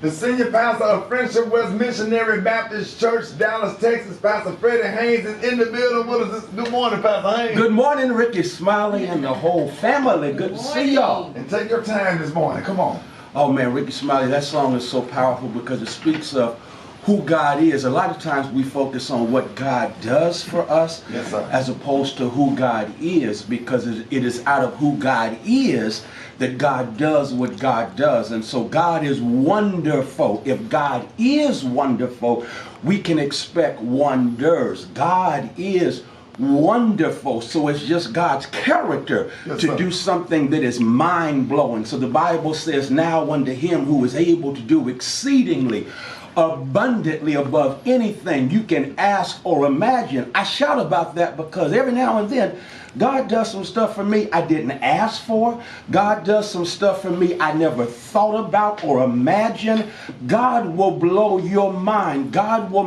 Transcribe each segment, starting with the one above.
The senior pastor of Friendship West Missionary Baptist Church, Dallas, Texas, Pastor Frederick Haynes is in the building with us. Good morning, Pastor Haynes. Good morning, Rickey Smiley and the whole family. Good to see y'all. And take your time this morning. Come on. Oh man, Rickey Smiley, that song is so powerful because it speaks of who God is. A lot of times we focus on what God does for us, yes, sir, as opposed to who God is, because it is out of who God is that God does what God does. And so God is wonderful. If God is wonderful, we can expect wonders. God is wonderful. So it's just God's character to do something that is mind-blowing. So the Bible says, now unto him who is able to do exceedingly abundantly above anything you can ask or imagine. I shout about that because every now and then God does some stuff for me I didn't ask for. God does some stuff for me I never thought about or imagined. God will blow your mind. God will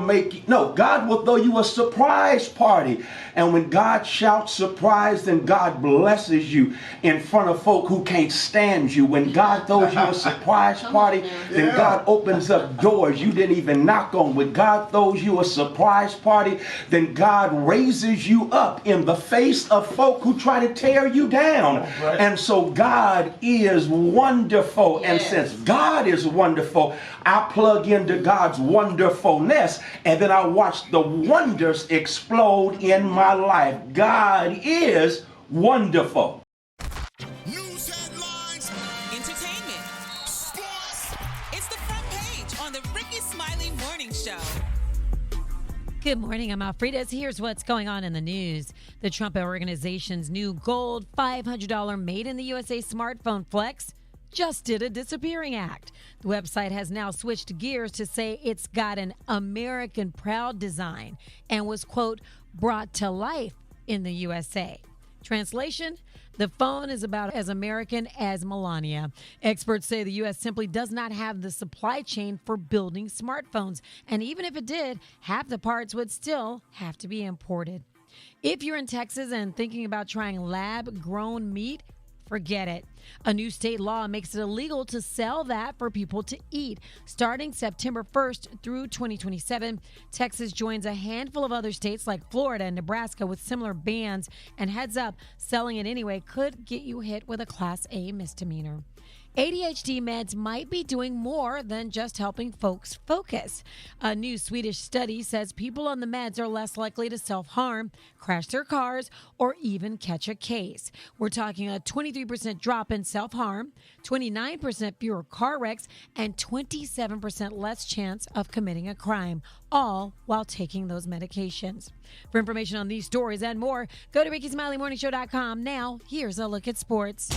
God will throw you a surprise party. And when God shouts surprise, then God blesses you in front of folk who can't stand you. When God throws you a surprise party, then God opens up doors you didn't even knock on. When God throws you a surprise party, then God raises you up in the face of folk who try to tear you down. Right. And so God is wonderful. Yes. And since God is wonderful, I plug into God's wonderfulness and then I watch the wonders explode in my life. God is wonderful. News headlines, entertainment, sports. It's the front page on the Rickey Smiley Morning Show. Good morning, I'm Alfreda's. Here's what's going on in the news. The Trump Organization's new gold $500 Made in the USA smartphone flex just did a disappearing act. The website has now switched gears to say it's got an American proud design and was, quote, brought to life in the USA. Translation? The phone is about as American as Melania. Experts say the U.S. simply does not have the supply chain for building smartphones. And even if it did, half the parts would still have to be imported. If you're in Texas and thinking about trying lab-grown meat, forget it. A new state law makes it illegal to sell that for people to eat. Starting September 1st through 2027, Texas joins a handful of other states like Florida and Nebraska with similar bans. And heads up, selling it anyway could get you hit with a Class A misdemeanor. ADHD meds might be doing more than just helping folks focus. A new Swedish study says people on the meds are less likely to self-harm, crash their cars, or even catch a case. We're talking a 23% drop in self-harm, 29% fewer car wrecks, and 27% less chance of committing a crime, all while taking those medications. For information on these stories and more, go to RickySmileyMorningShow.com. Now, here's a look at sports.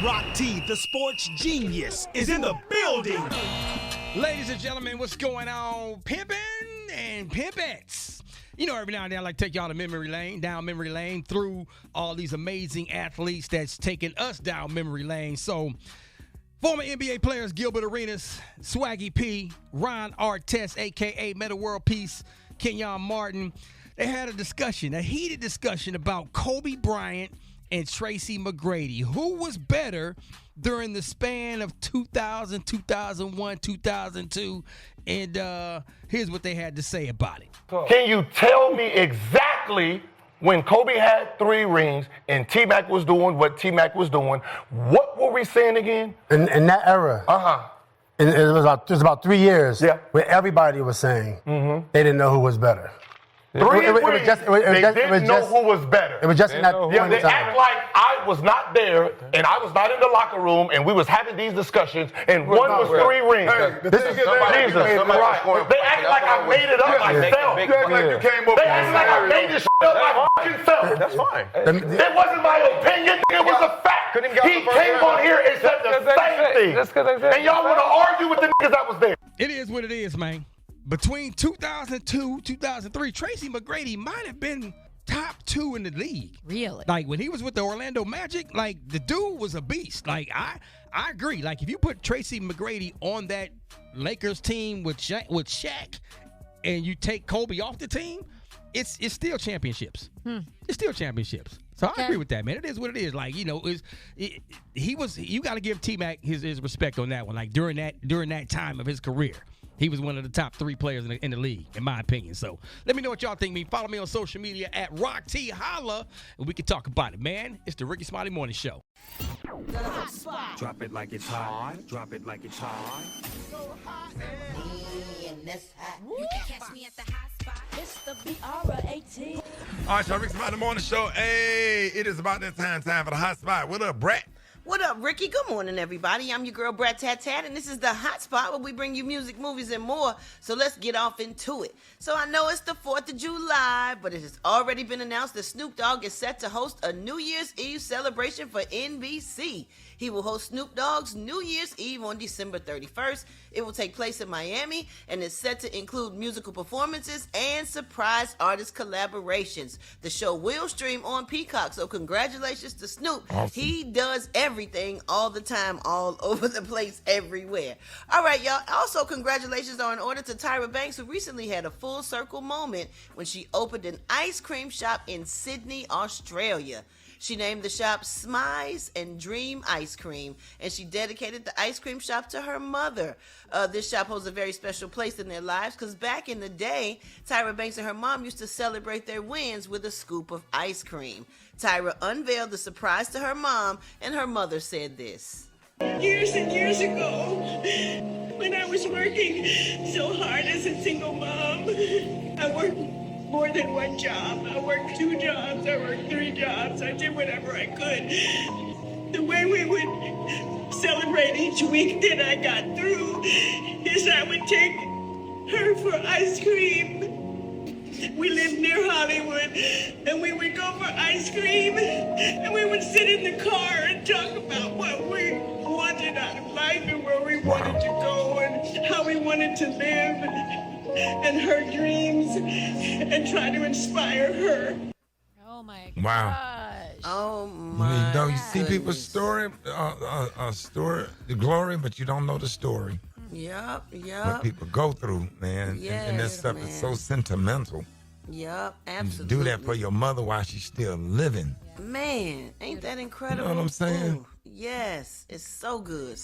Rock T, the sports genius, is in the building. Ladies and gentlemen, what's going on? Pimpin' and pimpettes. You know, every now and then I like to take y'all to down memory lane through all these amazing athletes that's taken us down memory lane. So, former NBA players Gilbert Arenas, Swaggy P, Ron Artest, a.k.a. Meta World Peace, Kenyon Martin, they had a heated discussion about Kobe Bryant and Tracy McGrady. Who was better during the span of 2000, 2001, 2002? And here's what they had to say about it. Can you tell me exactly when Kobe had 3 rings and T-Mac was doing what T-Mac was doing, what were we saying again? In that era, it was about 3 years where everybody was saying they didn't know who was better. They didn't know who was better. It was just in that point in They time. act like I was not there and I was not in the locker room and we was having these discussions and one was 3 rings. This is Jesus. Right. They act like I made it up myself. They act like I made this up my fucking self. That's fine. It wasn't my opinion. It was a fact. He came on here and said the same thing. And y'all want to argue with the niggas that was there. It is what it is, man. Between 2002, 2003, Tracy McGrady might have been top 2 in the league. Really? Like, when he was with the Orlando Magic, like, the dude was a beast. Like, I agree. Like, if you put Tracy McGrady on that Lakers team with Shaq and you take Kobe off the team, it's still championships. It's still championships. So I agree with that, man. It is what it is. Like, you know, you got to give T-Mac his respect on that one. Like during that time of his career, he was one of the top 3 players in the league, in my opinion. So let me know what y'all think. Follow me on social media at Rock T Holla, and we can talk about it, man. It's the Rickey Smiley Morning Show. The hot spot. Drop it like it's hot. Drop it like it's hot. So hot. And that's hot. You can catch me at the hot spot. It's the B.O.T.S. All right, y'all, Rickey Smiley Morning Show. Hey, it is about that time for the hot spot. What up, Brat? What up, Ricky? Good morning, everybody. I'm your girl, Brat Tat Tat, and this is the Hot Spot where we bring you music, movies, and more. So let's get off into it. So I know it's the 4th of July, but it has already been announced that Snoop Dogg is set to host a New Year's Eve celebration for NBC. He will host Snoop Dogg's New Year's Eve on December 31st. It will take place in Miami and is set to include musical performances and surprise artist collaborations. The show will stream on Peacock, so congratulations to Snoop. Awesome. He does everything all the time, all over the place, everywhere. All right, y'all. Also, congratulations are in order to Tyra Banks, who recently had a full circle moment when she opened an ice cream shop in Sydney, Australia. She named the shop Smize and Dream Ice Cream, and she dedicated the ice cream shop to her mother. This shop holds a very special place in their lives because back in the day, Tyra Banks and her mom used to celebrate their wins with a scoop of ice cream. Tyra unveiled the surprise to her mom, and her mother said this. Years and years ago, when I was working so hard as a single mom, I worked more than one job. I worked 2 jobs, I worked 3 jobs, I did whatever I could. The way we would celebrate each week that I got through is I would take her for ice cream. We lived near Hollywood, and we would go for ice cream, and we would sit in the car and talk about what we wanted out of life and where we wanted to go and how we wanted to live and her dreams and try to inspire her. Oh my Wow. gosh. Oh my You know, you see goodness. people's story, the glory, but you don't know the story. Yup. What people go through, man. And this Yes, stuff man. is so sentimental. Yup, And absolutely. do that for your mother while she's still living. Man, ain't that incredible? You know what I'm saying? Ooh, yes, it's so good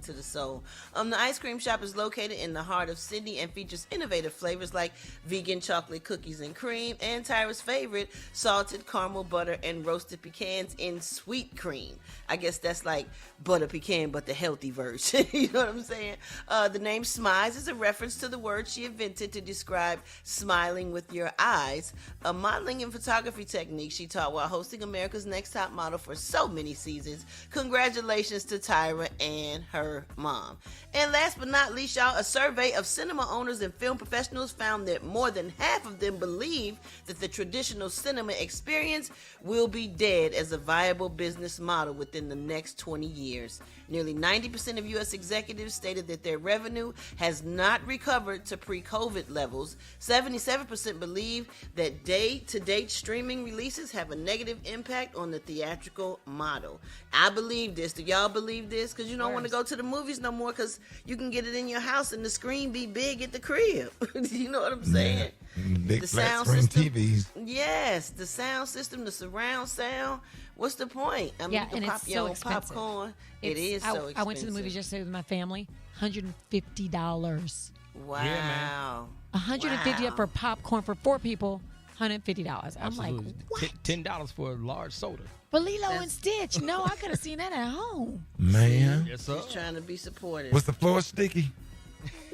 to the soul. The ice cream shop is located in the heart of Sydney and features innovative flavors like vegan chocolate cookies and cream and Tyra's favorite, salted caramel butter and roasted pecans in sweet cream. I guess that's like butter pecan, but the healthy version. You know what I'm saying? The name Smize is a reference to the word she invented to describe smiling with your eyes, a modeling and photography technique she taught while hosting America's Next Top Model for so many seasons. Congratulations to Tyra and her mom. And last but not least, y'all, a survey of cinema owners and film professionals found that more than half of them believe that the traditional cinema experience will be dead as a viable business model within the next 20 years. Nearly 90% of U.S. executives stated that their revenue has not recovered to pre-COVID levels. 77% believe that day-to-date streaming releases have a negative impact on the theatrical model. I believe this. Do y'all believe this? Because you don't want to go to the movies no more because you can get it in your house and the screen be big at the crib. You know what I'm saying? Yeah. Big The flat sound screen system. TVs. Yes, the sound system, the surround sound. What's the point? I mean, Yeah, you can and pop it's your so own expensive. popcorn. It is so expensive. I went to the movies yesterday with my family. $150. Wow. Yeah, man. $150 Wow. for popcorn for 4 people. $150. I'm like, Absolutely. what? $10 for a large soda. But Lilo and Stitch. No, I could have seen that at home. Man. Yes, sir. Just trying to be supportive. Was the floor sticky?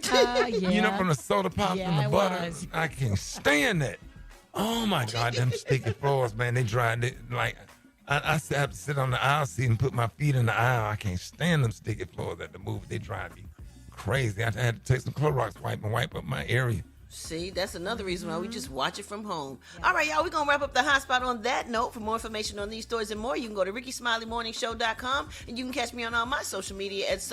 Yeah. You know, from the soda pops Yeah, and the it butter. was. I can't stand that. Oh my God, them sticky floors, man. They dry. Like, I have to sit on the aisle seat and put my feet in the aisle. I can't stand them sticky floors at the movie. They drive me crazy. I had to take some Clorox wipe and wipe up my area. See, that's another reason why we just watch it from home. All right, y'all, we're going to wrap up the hot spot on that note. For more information on these stories and more, you can go to RickeySmileyMorningShow.com, and you can catch me on all my social media at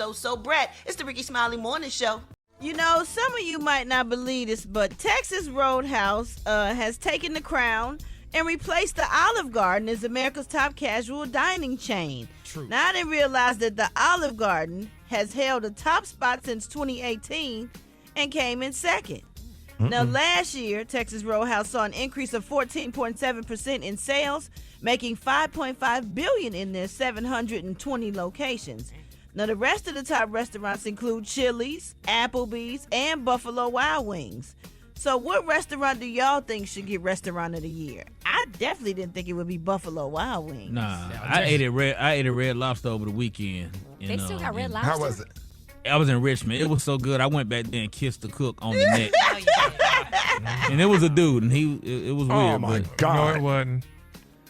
Brat. It's the Rickey Smiley Morning Show. You know, some of you might not believe this, but Texas Roadhouse has taken the crown and replaced the Olive Garden as America's top casual dining chain. True. Now, I didn't realize that the Olive Garden has held a top spot since 2018 and came in second. Now, last year, Texas Roadhouse saw an increase of 14.7% in sales, making $5.5 billion in their 720 locations. Now, the rest of the top restaurants include Chili's, Applebee's, and Buffalo Wild Wings. So what restaurant do y'all think should get Restaurant of the Year? I definitely didn't think it would be Buffalo Wild Wings. Nah, I ate at Red Lobster over the weekend. They still got Red Lobster? How was it? I was in Richmond. It was so good. I went back there and kissed the cook on the neck. And it was a dude, and it was weird. Oh, my God. No, it wasn't.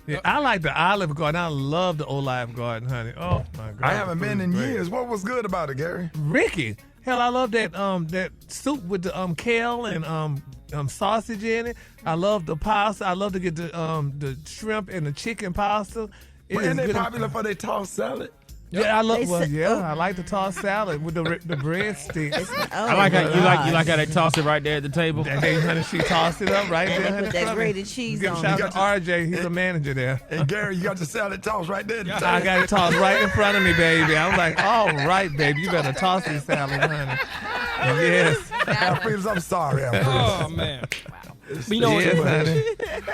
Yeah, I like the Olive Garden. I love the Olive Garden, honey. Oh, my God. I haven't been in years. What was good about it, Gary? Ricky. Hell, I love that soup with the kale and sausage in it. I love the pasta. I love to get the shrimp and the chicken pasta. Isn't they popular for their tossed salad? Yeah, I like the tossed salad with the breadsticks. I like how you like how they toss it right there at the table. Honey, she tossed it up right there. They put that grated cheese on it. Shout out to RJ, he's a manager there. And Gary, you got the salad tossed right there. I got it tossed right in front of me, baby. I'm like, all right, baby, you better toss this salad, honey. Yes. I'm sorry. Oh, man. But you know honey.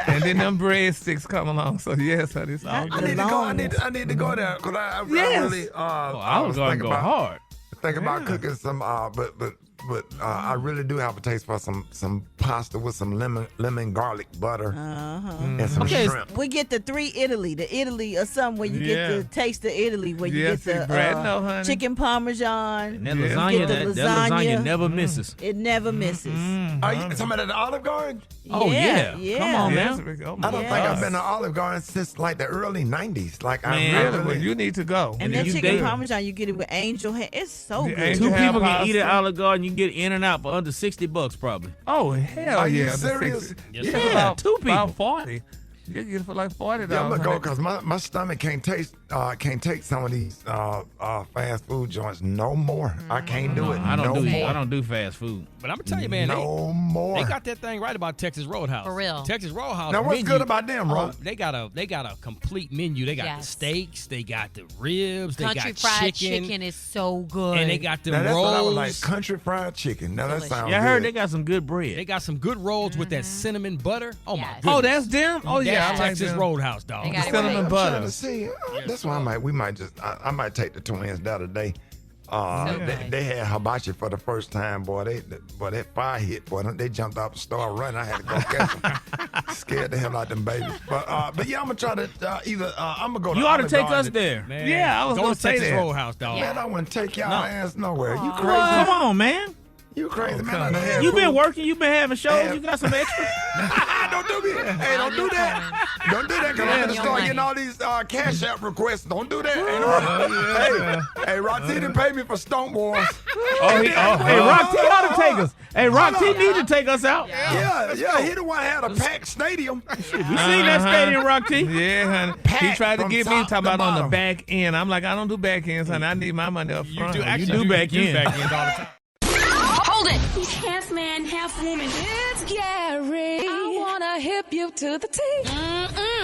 And then them breadsticks come along. So yes, honey, it's all good. I need to go there because I really I was going to go hard. Think about cooking some, but I really do have a taste for some pasta with some lemon garlic butter and some shrimp. We get the Italy or something where you get the taste of Italy, where you get the chicken parmesan. And that lasagna never misses. It never misses. Are you talking about the Olive Garden? Oh yeah. Come on, man. I don't think I've been to Olive Garden since like the early '90s. Like you need to go. And that chicken parmesan, you get it with angel hair. It's so good. Two people can eat at Olive Garden. You can get in and out for under $60 probably. Oh hell Are yeah! you serious? Yeah, two people. About 40. You get it for like $40. Yeah, I'm gonna go because my stomach can't take some of these fast food joints no more. I can't do it. I don't do fast food. But I'm gonna tell you, man, more. They got that thing right about Texas Roadhouse. For real. Texas Roadhouse. Now what's good about them, Ron? They got a complete menu. They got the steaks, they got the ribs, they Country got fried chicken. chicken is so good. And they got the now, that's rolls. what I would like, country fried chicken. Now that sounds good. I heard they got some good bread. They got some good rolls with that cinnamon butter. Oh my goodness. Oh, that's them? Oh yeah, That's I like Texas them. Roadhouse, dog. They got it cinnamon right. butter. That's why I might take the twins the other day. They had hibachi for the first time, boy. That fire hit, boy. They jumped up and started running. I had to go catch them. Scared the hell out them babies. But yeah, I'm gonna try to I'm gonna go. You ought to take us there. Man, Yeah, I was gonna say Texas that. Roadhouse, dog. Man, I wouldn't take y'all ass nowhere. You crazy? Come on, man. You crazy, man. You been working. You been having shows. You got some extra. Don't do me. Hey, don't do that. Don't do that because I'm gonna start getting all these Cash App requests. Don't do that. Hey, Roxy didn't pay me for Stonewalls. Hey, Rock T ought to take us. Hey, Rock T need to take us out. Yeah. He the one had a packed stadium. You seen that stadium, Rock T? Yeah, honey. He tried to get me talking about on the back end. I'm like, I don't do back ends, honey. I need my money up front. You do back end all the time. Hold it. He's half man, half woman. It's Gary. I wanna hip you to the T.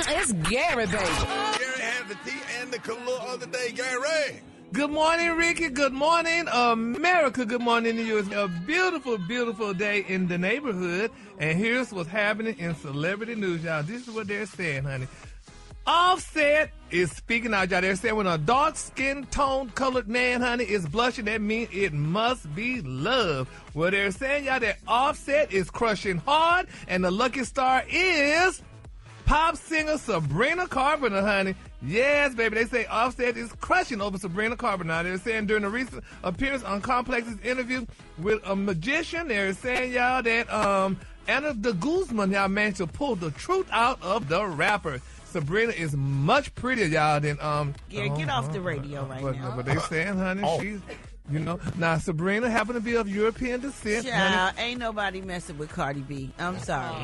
It's Gary, baby. Gary had the tea and the color of the day, Gary. Good morning, Ricky. Good morning, America. Good morning to you. It's a beautiful, beautiful day in the neighborhood. And here's what's happening in celebrity news, y'all. This is what they're saying, honey. Offset is speaking out, y'all. They're saying when a dark skin tone colored man, honey, is blushing, that means it must be love. Well, they're saying, y'all, that Offset is crushing hard, and the lucky star is pop singer Sabrina Carpenter, honey. Yes, baby. They say Offset is crushing over Sabrina Carpenter. Now, they're saying during a recent appearance on Complex's interview with a magician, they're saying, y'all, that Anna de Guzman, y'all, managed to pull the truth out of the rapper. Sabrina is much prettier, y'all, than Gary, get off the radio now. But they saying, honey, she's, now Sabrina happened to be of European descent. Child, ain't nobody messing with Cardi B. I'm sorry.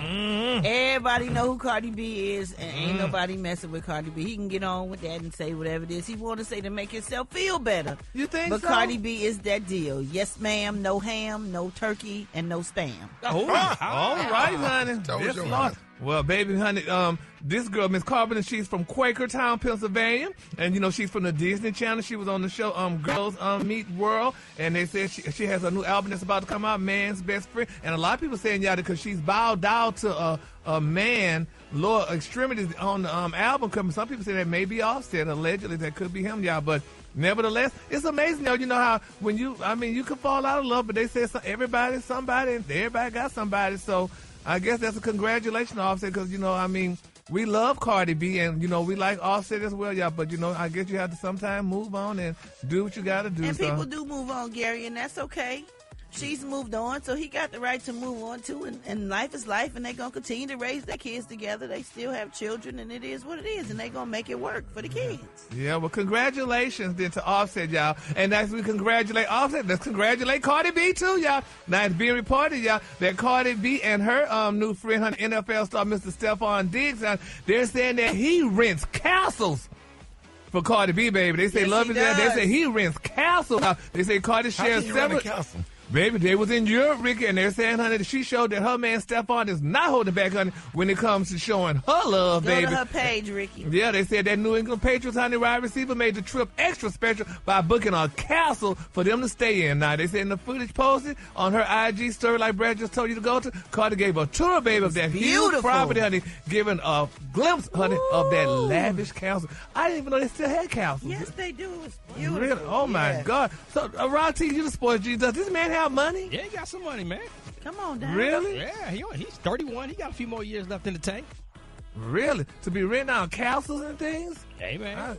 Everybody know who Cardi B is, and ain't nobody messing with Cardi B. He can get on with that and say whatever it is he want to say to make himself feel better. You think But so? Cardi B is that deal. Yes, ma'am, no ham, no turkey, and no spam. All right, honey. Yes, Lord. Well, baby, honey, this girl, Miss Carpenter, she's from Quakertown, Pennsylvania, and she's from the Disney Channel. She was on the show Girls Meet World, and they said she has a new album that's about to come out, Man's Best Friend. And a lot of people saying because she's bowed down to a man, lower extremities on the album cover. Some people say that may be Offset. Allegedly, that could be him, y'all. But nevertheless, it's amazing, you know how when you can fall out of love, but they say everybody's somebody, and everybody got somebody. So I guess that's a congratulations, Offset, because, we love Cardi B, and, we like Offset as well, y'all. But, I guess you have to sometime move on and do what you got to do. And people do move on, Gary, and that's okay. She's moved on, so he got the right to move on, too. And life is life, and they're going to continue to raise their kids together. They still have children, and it is what it is, and they're going to make it work for the kids. Yeah, well, congratulations then to Offset, y'all. And as we congratulate Offset, let's congratulate Cardi B, too, y'all. Now, it's being reported, y'all, that Cardi B and her new friend, her NFL star, Mr. Stephon Diggs, they're saying that he rents castles for Cardi B, baby. They say Yes, love he is there. They does. say he rents castles. They say Cardi shares several. Baby, they was in Europe, Ricky, and they're saying, honey, that she showed that her man Stephon is not holding back, honey, when it comes to showing her love, baby. Go to her page, Ricky. Yeah, they said that New England Patriots, honey, wide receiver made the trip extra special by booking a castle for them to stay in. Now, they said in the footage posted on her IG story, like Brad just told you to go to, Cardi gave a tour, baby, of that huge property, honey, giving a glimpse, honey, of that lavish castle. I didn't even know they still had castles. Yes, they do. It's beautiful. Really? Oh, my God. So, Rod T, you the sports G, does this man have money? Yeah, he got some money, man. Come on, Dad. Really? Yeah, he's 31. He got a few more years left in the tank. Really? To be renting out castles and things? Hey, man.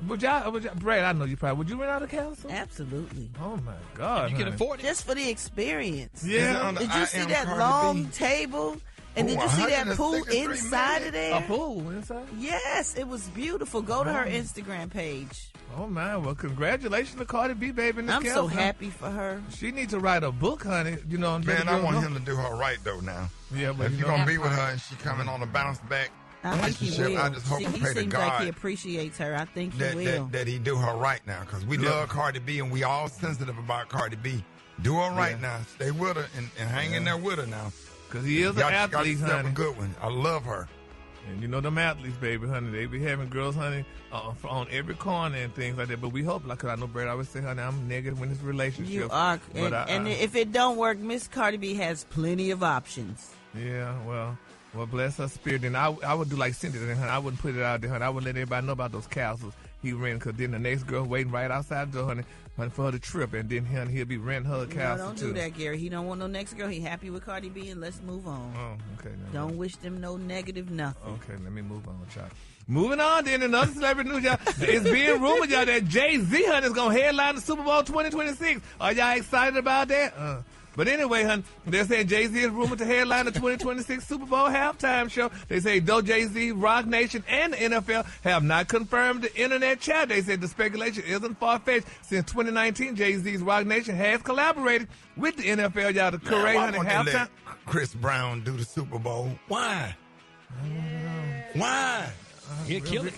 Brad, I know you probably. Would you rent out a castle? Absolutely. Oh, my God. You can afford it. Just for the experience. Yeah. Did you see that long table? And did you see that pool inside of there? A pool inside? Yes, it was beautiful. Go to her Instagram page. Oh, man. Well, congratulations to Cardi B, baby. In this I'm so happy for her. She needs to write a book, honey. Man, I want him to do her right, though, now. Yeah, but if you're going to be with her and she coming on a bounce back I think he relationship, will. I just hope and pray to seems God like he appreciates her. I think he will. that he do her right now, because we love Cardi B, and we all sensitive about Cardi B. Do her right now. Stay with her and hang in there with her now. Because he is an athlete, honey. A good one. I love her. And them athletes, baby, honey, they be having girls, honey, on every corner and things like that. But we hope, like, 'cause I know Brad always say, honey, I'm negative in this relationship. You are. And if it don't work, Miss Cardi B has plenty of options. Yeah, well, bless her spirit. And I would do like Cindy, honey. I wouldn't put it out there, honey. I wouldn't let everybody know about those castles he rented, because then the next girl waiting right outside the door, honey, for her to trip, and then he'll be renting her a castle, don't too. do that, Gary. He don't want no next girl. He happy with Cardi B, and let's move on. Oh, okay. Don't wish them no negative nothing. Okay, let me move on, child. Moving on, then, another celebrity news, y'all. It's being rumored, y'all, that Jay-Z, honey, is going to headline the Super Bowl 2026. Are y'all excited about that? But anyway, hon, they're saying Jay-Z is rumored to headline the 2026 Super Bowl halftime show. They say though Jay-Z, Rock Nation, and the NFL have not confirmed the internet chat, they said the speculation isn't far-fetched. Since 2019, Jay-Z's Rock Nation has collaborated with the NFL, y'all, to create halftime. Let Chris Brown do the Super Bowl? Why? Why? He'll kill it.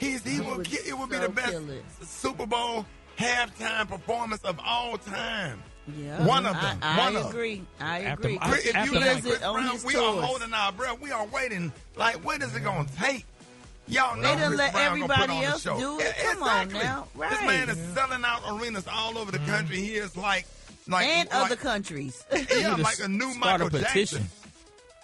It would be the best Super Bowl halftime performance of all time. Yeah, one of them. I agree. If you let Chris Brown, we are holding our breath. We are waiting. Like, what is it going to take? Y'all know they done Chris let Brown everybody gonna put else on the show. do it. Come on now, right? This man is selling out arenas all over the country. He is like other countries. Yeah, like a new Michael Jackson.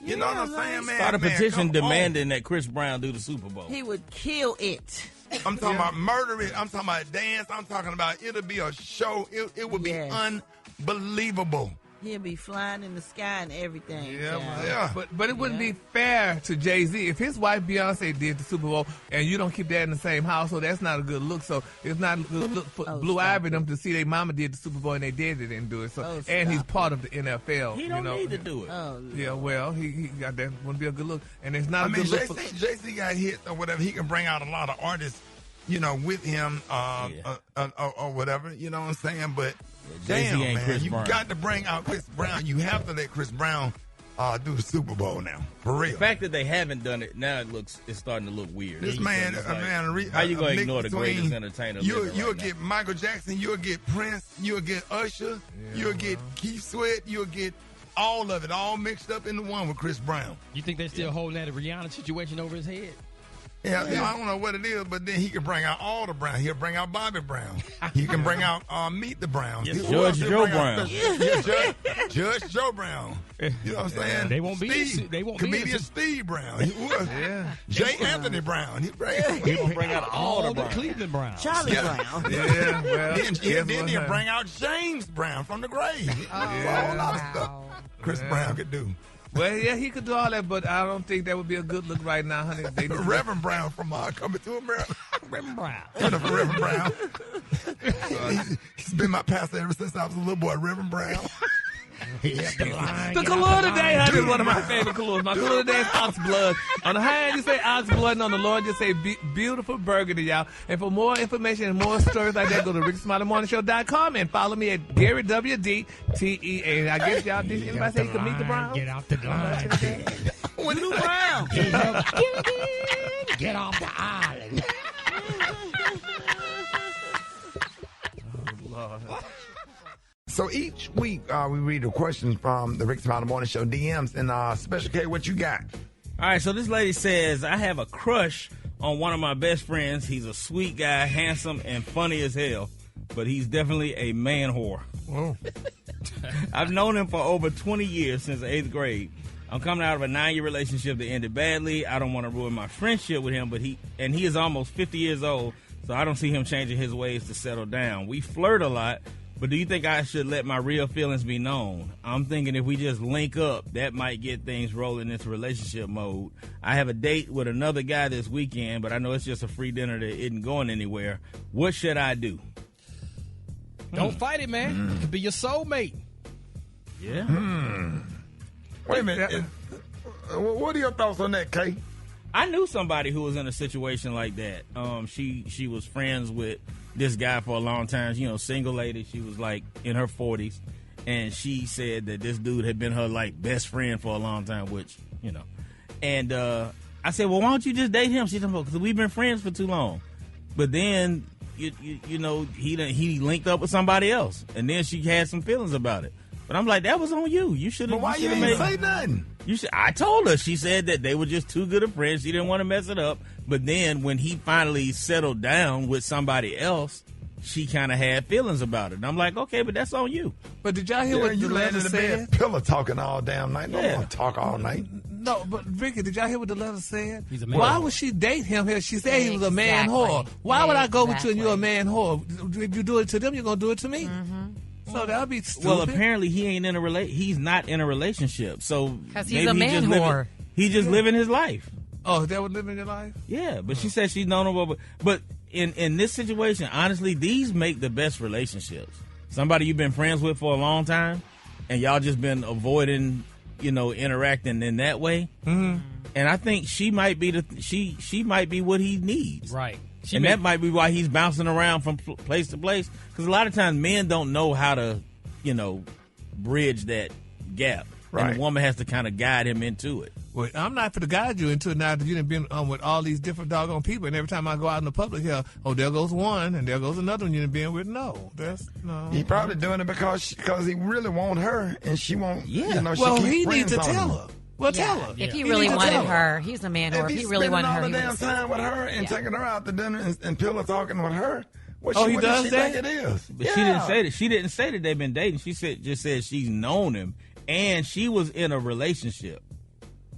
You know what I'm saying, man? Start a petition demanding that Chris Brown do the Super Bowl. He would kill it. I'm talking about murder it. I'm talking about dance. I'm talking about it'll be a show. It would be unbelievable. He'll be flying in the sky and everything. Yeah. But it wouldn't be fair to Jay-Z. If his wife Beyonce did the Super Bowl and you don't keep that in the same household, that's not a good look. So it's not a good look for Blue Ivy them to see their mama did the Super Bowl and they didn't do it. So and he's part of the NFL. He don't need to do it. Yeah, well, he got that. Wouldn't be a good look. And it's not a good look. Jay-Z got hit or whatever. He can bring out a lot of artists, with him or whatever. You know what I'm saying? But damn, man, you got to bring out Chris Brown. You have to let Chris Brown do the Super Bowl now, for real. The fact that they haven't done it now, it's starting to look weird. This man, how you gonna ignore the greatest entertainer? You'll get Michael Jackson, you'll get Prince, you'll get Usher, you'll get Keith Sweat, you'll get all of it, all mixed up into one with Chris Brown. You think they're still holding that Rihanna situation over his head? Yeah, I don't know what it is, but then he can bring out all the Brown. He'll bring out Bobby Brown. He can bring out Meet the Browns. Yes, Judge Joe Brown. Judge Joe Brown. You know what I'm saying? They won't be. They won't comedian be. Steve Brown. He was. J. Anthony Brown. He will bring out all the Cleveland Browns. Charlie Brown. Yeah, well, then he'll bring out James Brown from the grave. A whole lot of stuff Chris Brown could do. Well, yeah, he could do all that, but I don't think that would be a good look right now, honey. Reverend Brown from Coming to America. Reverend Brown. Reverend Brown. He's been my pastor ever since I was a little boy, Reverend Brown. The color today, honey, is one of my favorite colors. My color today is ox blood. On the high end, you say ox blood, and on the low end, you say beautiful burgundy, y'all. And for more information and more stories like that, go to RickeySmileyMorningShow.com and follow me at Gary WDTEA. I guess y'all, did anybody say you can meet the Browns? Get off the line. With the Brown. Get off the island. Oh, Lord. So each week we read a question from the Rickey Smiley Morning Show DMs. And Special K, what you got? All right, so this lady says, I have a crush on one of my best friends. He's a sweet guy, handsome, and funny as hell. But he's definitely a man whore. Oh. I've known him for over 20 years, since the 8th grade. I'm coming out of a 9-year relationship that ended badly. I don't want to ruin my friendship with him, but he is almost 50 years old, so I don't see him changing his ways to settle down. We flirt a lot. But do you think I should let my real feelings be known? I'm thinking if we just link up, that might get things rolling into relationship mode. I have a date with another guy this weekend, but I know it's just a free dinner that isn't going anywhere. What should I do? Don't fight it, man. It could be your soulmate. Yeah. Wait a minute. What are your thoughts on that, Kay? I knew somebody who was in a situation like that. She was friends with this guy for a long time. You know, single lady. She was like in her 40s, and she said that this dude had been her like best friend for a long time. Which, you know, and I said, well, why don't you just date him? She said, well, because we've been friends for too long. But then you know he linked up with somebody else, and then she had some feelings about it. But I'm like, that was on you. You should have. But why you ain't say nothing? I told her. She said that they were just too good of friends. She didn't want to mess it up. But then when he finally settled down with somebody else, she kind of had feelings about it. And I'm like, okay, but that's on you. But did y'all hear what the letter said? Pillow talking all damn night. No one talk all night. No, but Ricky, did y'all hear what the letter said? He's a man. Why would she date him here? She said he was a man whore. Why would I go with you and you're a man whore? If you do it to them, you're going to do it to me. Mm-hmm. So that'll be stupid. Well, apparently he ain't in a he's not in a relationship. So because he's a man whore. He's just living his life. Oh, that was living your life? Yeah, but she said she's known him. But in this situation, honestly, these make the best relationships. Somebody you've been friends with for a long time, and y'all just been avoiding, interacting in that way. Mm-hmm. And I think she might be she might be what he needs. Right. That might be why he's bouncing around from place to place. Because a lot of times men don't know how to, bridge that gap. Right. And the woman has to kind of guide him into it. Well, I'm not for to guide you into it now that you've been with all these different doggone people. And every time I go out in the public here, there goes one and there goes another one you've been with. No. He probably doing it because he really want her and she won't, well, he needs to tell her. Well, tell her. If he really wanted her, he's a man whore. If he really wanted her, he would spend all the damn time with her and taking her out to dinner and pillow talking with her. He does that? Think it is? But she didn't say that. She didn't say that they've been dating. She just said she's known him and she was in a relationship.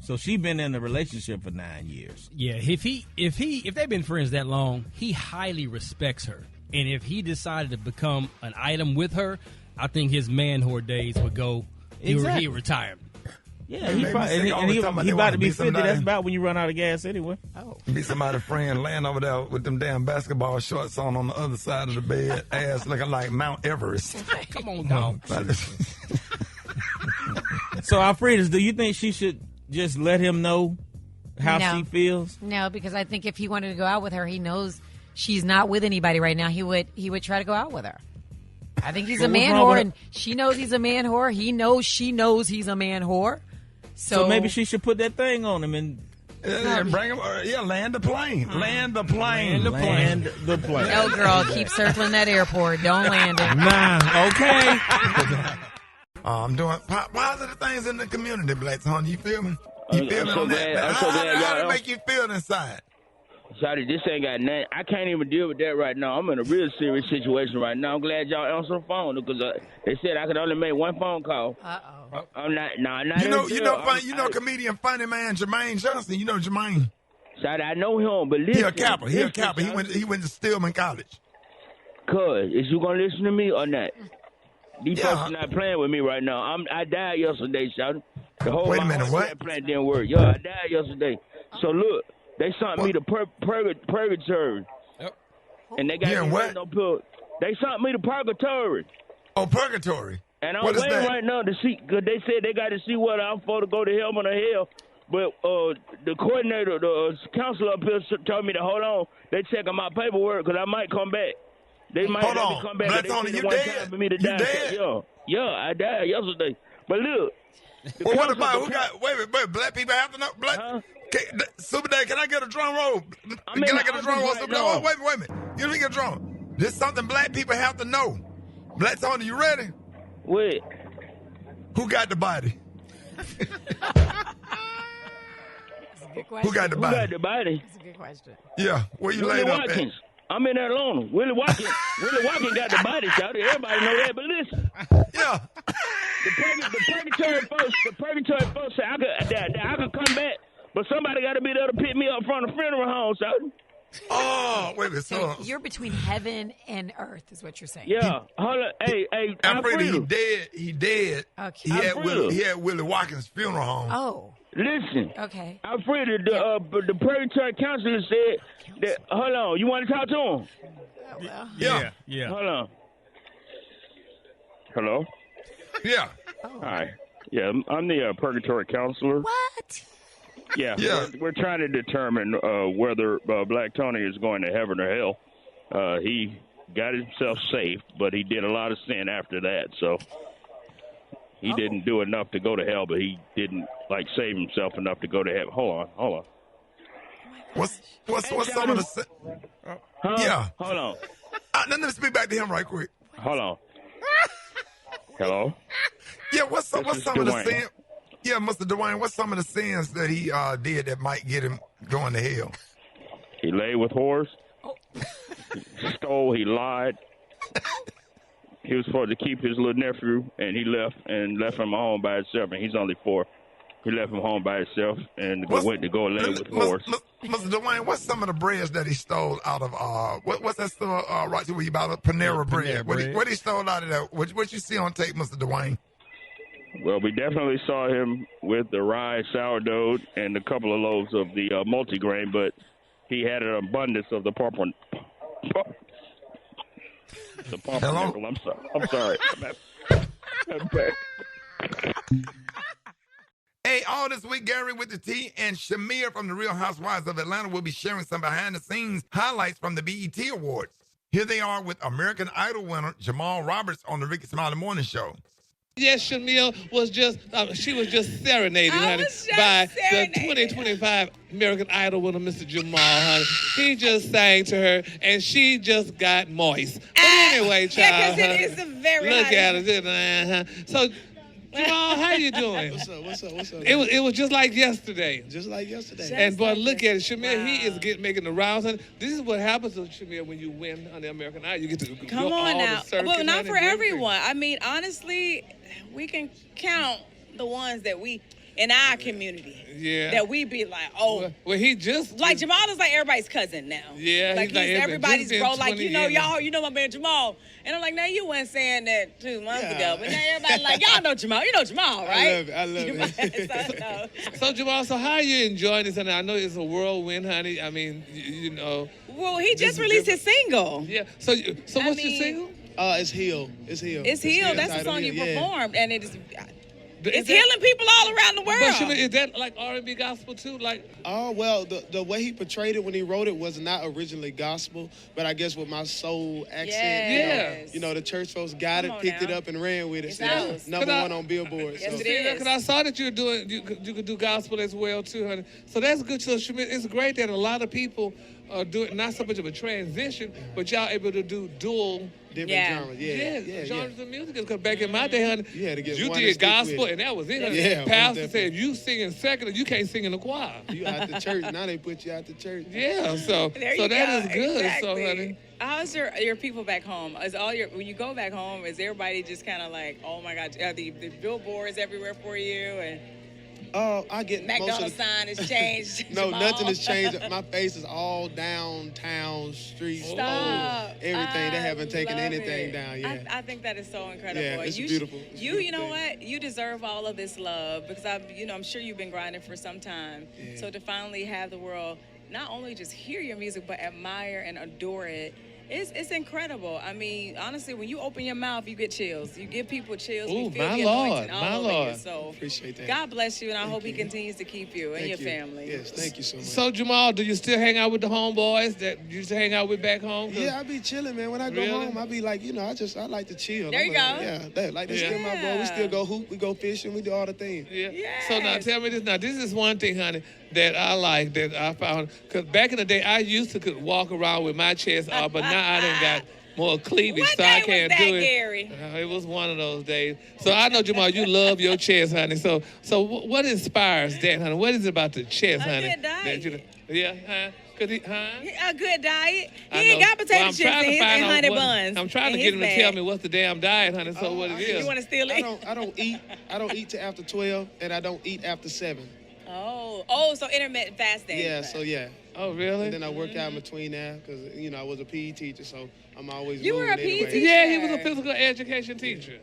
So she been in a relationship for 9 years. Yeah, if they've been friends that long, he highly respects her. And if he decided to become an item with her, I think his man whore days would go. Exactly. He retired. Yeah, he about to be 50. That's about when you run out of gas anyway. Oh. Be somebody's friend laying over there with them damn basketball shorts on the other side of the bed, ass looking like Mount Everest. Come on, dog. So, Alfredas, do you think she should just let him know how she feels? No, because I think if he wanted to go out with her, he knows she's not with anybody right now. He would try to go out with her. I think he's a man whore, and she knows he's a man whore. He knows she knows he's a man whore. So maybe she should put that thing on him and bring him. Land the plane. Land the plane. Land the plane. No, girl, keep circling that airport. Don't land it. Nah, okay. I'm doing positive things in the community, Black Tony. You feel me? You feel me I'm so on that? glad. I'm so glad How y'all. it make you feel inside? Sorry, this ain't got nothing. I can't even deal with that right now. I'm in a real serious situation right now. I'm glad y'all answer the phone because they said I could only make one phone call. I'm not. Nah, not You know, comedian funny man Jermaine Johnson. You know Jermaine. Sorry, I know him, but listen. He a Kappa. He went to Stillman College. Cuz, is you gonna listen to me or not? These folks not playing with me right now. I died yesterday, shouting. The whole Wait a minute, what? Plan didn't work. Yo, I died yesterday. So look, they sent me to purgatory. Yep. And they got me what? no pill. They sent me to purgatory. Oh, purgatory. And I'm What is waiting that? right now to see, because they said they got to see whether I'm for to go to heaven or hell. But the coordinator, the counselor up here told me to hold on. They checking my paperwork because I might come back. They might Hold let me on. come back. Black They Tony, said you one dead? time for me to You die. dead? Yeah, I died yesterday. But look. Well, what about who got? Wait, black people have to know. Super Dad, can I get a drum roll? Can I get a drum roll? Super Dad? Oh, wait a minute. You didn't get a drum. This is something black people have to know. Black Tony, you ready? Wait. Who got the body? Good question. Who got the body? Who got the body? That's a good question. Yeah, where you Willie laid up Watkins. I'm in Atlanta. Willie Watkins got the body shot. Everybody know that, but listen. Yeah. The purgatory folks say I could come back, but somebody got to be there to pick me up from the funeral home, so. Oh, wait a minute. So you're between heaven and earth, is what you're saying. Yeah. Hold on. Hey, Alfredo, he dead. Okay. He had Willie Watkins' funeral home. Oh. Listen. Okay. Alfredo, the purgatory counselor said that. Hold on. You want to talk to him? Yeah. Hold on. Hello? Yeah. All right. Yeah, I'm the purgatory counselor. What? Yeah. We're trying to determine whether Black Tony is going to heaven or hell. He got himself saved, but he did a lot of sin after that, so he didn't do enough to go to hell, but he didn't save himself enough to go to heaven. Hold on. What's some of the? Yeah. Hold on. Let me speak back to him right quick. Hold on. Hello. Yeah. What's some of the Dwayne. sin? Yeah, Mr. Dwayne. What's some of the sins that he did that might get him going to hell? He lay with whores. He stole. He lied. He was supposed to keep his little nephew, and he left him home by himself, and he's only 4. He left him home by himself and went to go lay with whores. Mr. Dwayne, what's some of the breads that he stole out of what's that store right where you buy the Panera bread? What he stole out of that? What you see on tape, Mr. Dwayne? Well, we definitely saw him with the rye sourdough and a couple of loaves of the multigrain, but he had an abundance of the purple. The pumpernickel. I'm sorry. I'm back. Hey, all this week, Gary with the T and Shamir from the Real Housewives of Atlanta will be sharing some behind-the-scenes highlights from the BET Awards. Here they are with American Idol winner Jamal Roberts on the Rickey Smiley Morning Show. Yes, Shamil was just, she was just serenaded, honey, by the 2025 American Idol winner, Mr. Jamal, honey. He just sang to her, and she just got moist. But anyway, child, yeah, because it is a very look hot. at it. So, Jamal, how you doing? What's up? It was just like yesterday. Just like yesterday. And boy, look at it, Shamir. He is making the rounds. Honey. This is what happens to Shamir when you win on the American Idol. You get to Come go on all now. the circuit, Well, not honey, for and everything. everyone. I mean, honestly, we can count the ones that we in our community. Yeah. That we be like, oh. Well, he just like Jamal is like everybody's cousin now. Yeah, like he's like everybody's just bro. been Like 20 you know years. you know my man Jamal, and I'm like, now you weren't saying that 2 months ago, but now everybody like y'all know Jamal. You know Jamal, right? I love it. So Jamal, so how are you enjoying this? And I know it's a whirlwind, honey. I mean, you know. Well, he just released his single. Yeah. So what's your single? It's Heal. It's Heal. That's the song you performed, and it is. It's that- healing people all around the world. But Shamir, is that like R&B gospel too? Like, Oh, well, the way he portrayed it when he wrote it was not originally gospel, but I guess with my soul accent, Yes. you know, the church folks got Come it, on picked it now. up, and ran with it. It's So ours. number Could I- one on Billboard. Yes, so. it is. because I saw that you could do gospel as well too, honey. So that's good. So Shamir, it's great that a lot of people are doing not so much of a transition, but y'all able to do dual, Different genres. Yeah. Genres of music. Because back in my day, honey, you had to get you one did and stick gospel, with it. and that was it. Yeah, Pastor most said, if you singing secular, you can't sing in the choir. You out the church. Now they put you out the church. Yeah, so There so you that go. is good. Exactly. So, honey. How's your people back home? Is when you go back home, is everybody just kind of like, oh my God, are the billboards everywhere for you? And I get McDonald's most of the sign has changed. No, Jamal. nothing has changed. My face is all downtown, streets, Stop. everything. They haven't taken love anything it. down yet. I think that is so incredible. Yeah, it's you beautiful. It's a you beautiful know what? You deserve all of this love because I'm sure you've been grinding for some time. Yeah. So to finally have the world not only just hear your music but admire and adore it. It's incredible. I mean, honestly, when you open your mouth, you get chills. You give people chills. Ooh, we feel my the Lord, anointing all my over Lord. you. So Appreciate that. God bless you, and I hope He continues to keep you and Thank your you. family. Yes, thank you so much. So, Jamal, do you still hang out with the homeboys that you used to hang out with back home? Yeah, I be chilling, man. When I go Really? home, I be like, I like to chill. There you go. Yeah, like this still my bro. We still go hoop, we go fishing, we do all the things. Yeah. So now tell me this. Now this is one thing, honey, that I like that I found. Because back in the day, I used to could walk around with my chest off, but now I done got more cleavage, What so I day can't was that, do it. Gary? It was one of those days. So I know, Jamal, you love your chest, honey. So what inspires that, honey? What is it about the chest, honey? good diet. Huh? A good diet. I He ain't know. got potato Well, I'm chips trying to and find out honey what- buns. I'm trying to in get him his to tell bag. me what's the damn diet, honey. So what it is? You want to steal it? I don't eat till after 12, and I don't eat after 7. Oh, so intermittent fasting. Yeah, so yeah. Oh, really? And then I work out in between there because, I was a PE teacher, so I'm always You were moving a PE anyway. teacher? Yeah, he was a physical education teacher.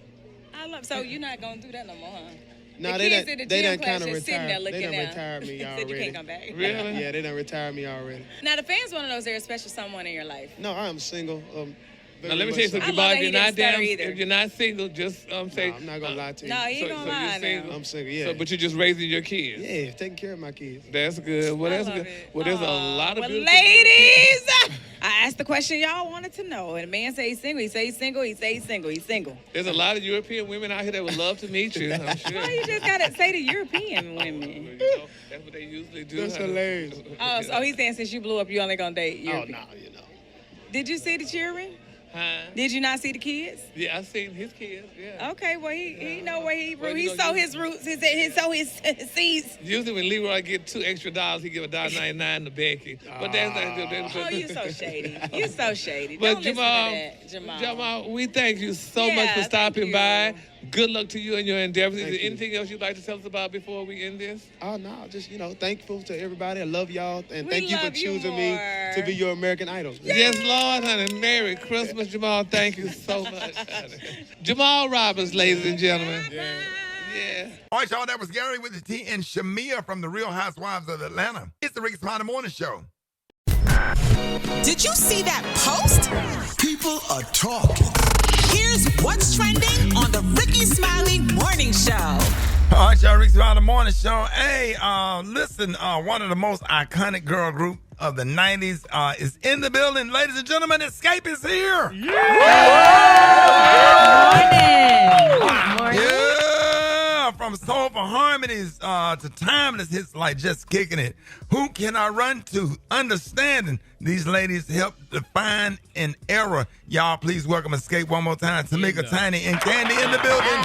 I love. So you're not gonna do that no more, huh? No, The they kids done, in the they gym done class kind of just sitting there retired. They looking done down. retired me Said you already. can't come back. Really? Yeah, they done retired me already. Now the fans want to know: is there a special someone in your life? No, I am single. Now let me tell you something, I love Jamal. that If he you're didn't not damn, stutter either. if you're not single, just say. I'm not gonna lie to you. No, he ain't gonna lie you're now. single. I'm single, yeah. So, but you're just raising your kids. Yeah, taking care of my kids. That's good. Well, that's good. Well, there's a lot of Well, beautiful ladies, I asked the question y'all wanted to know, and a man say he's single. He say he's single. He say he's single. He's single. There's a lot of European women out here that would love to meet you. I'm sure. Why you just gotta say the European women? That's what they usually do. That's hilarious. Oh, so he's saying since you blew up, you only gonna date Oh, European. no, Did you see the children? Huh? Did you not see the kids? Yeah, I seen his kids. Yeah. Okay, well he know where he Well, he you know, sow you- his roots. He sow his seeds. Usually when Leroy get $2 extra, he give $1.99 to Becky. But that's not good. Oh, you so shady. You so shady. But Don't Jamal, listen to that, Jamal, we thank you so Yeah, much for thank stopping you. by. Good luck to you and your endeavors. Is Thank there you. anything else you'd like to tell us about before we end this? Oh, no, just, thankful to everybody. I love y'all, and We thank you for love you choosing me more. to be your American Idol. Yes, Lord, honey. Merry Christmas, Jamal. Thank you so much, honey. Jamal Roberts, ladies and gentlemen. Yeah. All right, y'all, that was Gary with the T and Shamia from the Real Housewives of Atlanta. It's the Rickey Smiley Morning Show. Did you see that post? People are talking. Here's what's trending on the Rickey Smiley Morning Show. All right, y'all, Rickey Smiley Morning Show. Hey, listen, one of the most iconic girl group of the 90s is in the building. Ladies and gentlemen, Xscape is here. Yeah, from soulful harmonies to timeless hits like Just Kicking It. Who can I run to? Understanding these ladies help define an era. Y'all, please welcome Xscape one more time. Tamika, Tiny, and Candy in the building.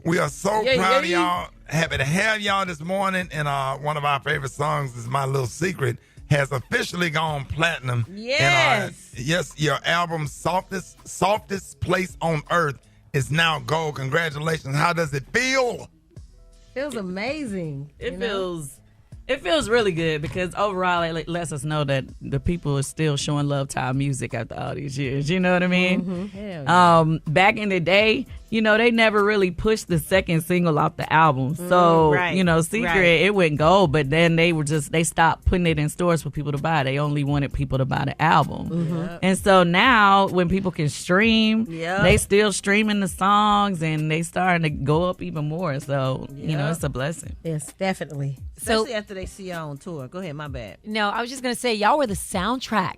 We are so proud of y'all. Happy to have y'all this morning. And one of our favorite songs is My Little Secret. Has officially gone platinum. Yes. And, yes, your album, Softest Place on Earth, is now gold. Congratulations. How does it feel? Feels amazing. It feels really good because overall it lets us know that the people are still showing love to our music after all these years. You know what I mean? Mm-hmm. Back in the day, they never really pushed the second single off the album. So, Secret, it went gold, but then they stopped putting it in stores for people to buy. They only wanted people to buy the album. Mm-hmm. And so now when people can stream, Yep. they still streaming the songs and they starting to go up even more. So, it's a blessing. Yes, definitely. Especially after they see y'all on tour. Go ahead, my bad. No, I was just going to say, y'all were the soundtrack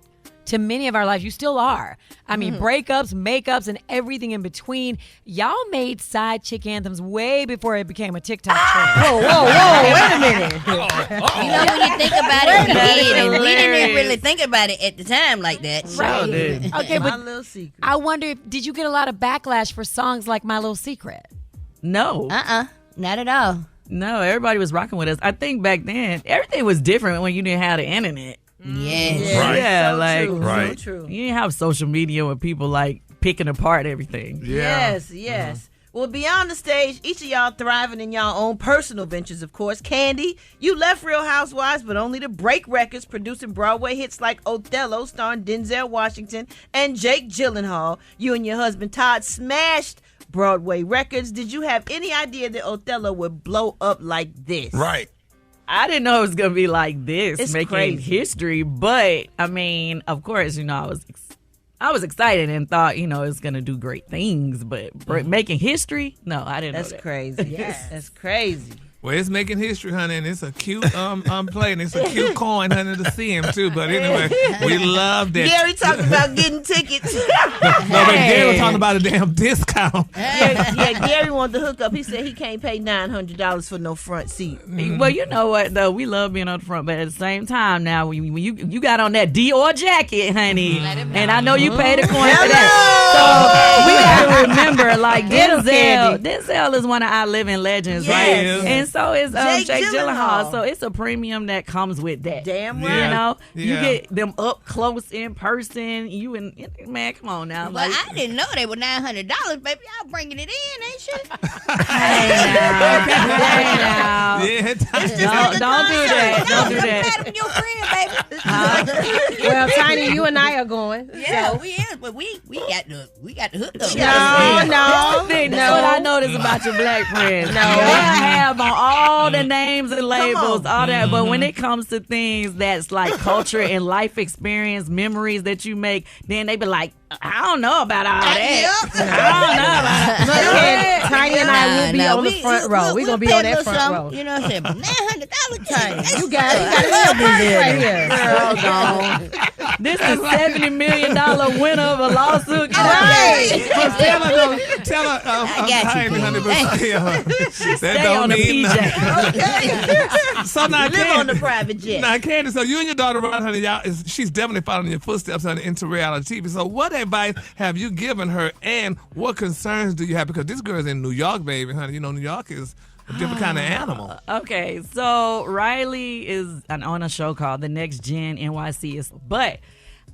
to many of our lives. You still are. I mean, breakups, makeups, and everything in between. Y'all made side chick anthems way before it became a TikTok trend. Whoa, wait a minute. You know, when you think about it, we did, and we didn't really think about it at the time like that. Right. Okay, My but Little Secret. I wonder, did you get a lot of backlash for songs like My Little Secret? No. Not at all. No, everybody was rocking with us. I think back then, everything was different when you didn't have the internet. Yes. Right. Yeah, So like, true. Right. So true. you didn't have social media where people like picking apart everything. Yeah. Yes. Well, beyond the stage, each of y'all thriving in y'all own personal ventures, of course. Candy, you left Real Housewives, but only to break records, producing Broadway hits like Othello, starring Denzel Washington and Jake Gyllenhaal. You and your husband Todd smashed Broadway records. Did you have any idea that Othello would blow up like this? Right. I didn't know it was gonna be like this, It's making crazy. history. But I mean, of course, you know, I was excited and thought, you know, it's gonna do great things. But making history, no, I didn't. That's know that. crazy. Yes. That's crazy. Well, it's making history, honey, and it's a cute play, and it's a cute coin, honey, to see him too. But anyway, we loved it. Gary talked about getting tickets. No, but Gary was talking about a damn discount. Yeah, Gary wanted the hookup. He said he can't pay $900 for no front seat. Well, you know what though, we love being on the front, but at the same time, now when you got on that Dior jacket, honey, and I know you paid a coin for that, so we gotta remember, like Denzel is one of our living legends, right? And so is Jake Gyllenhaal. So it's a premium that comes with that. Damn right. You know, you get them up close in person. You and man, come on now. Well, I didn't know they were $900, baby. Y'all bringing it in, ain't you? Don't do that. Don't do that. Your friend, baby. Well, Tiny, you and I are going. Yeah, we is, but we got the hookup. No. That's what I noticed about your black friends. No, they have on all the names and labels, all that. But when it comes to things that's like culture and life experience, memories that you make, then they be like, I don't know about all that. I don't know about it. Look, Tiny and I will be on the front row. We're going to be on that front row. You know what I'm saying? $900, Tiny. You got it. Right here. Girl, gone. This is $70 million winner of a lawsuit. Tell her, I got you, honey, but Stay on the PJ. So now, Live on the private jet. Now, Candy, so you and your daughter, right, honey, she's definitely following your footsteps, honey, into reality TV. So what advice have you given her, and what concerns do you have? Because this girl's in New York, baby, honey. You know, New York is a different kind of animal. Okay, so Riley is on a show called The Next Gen NYC. But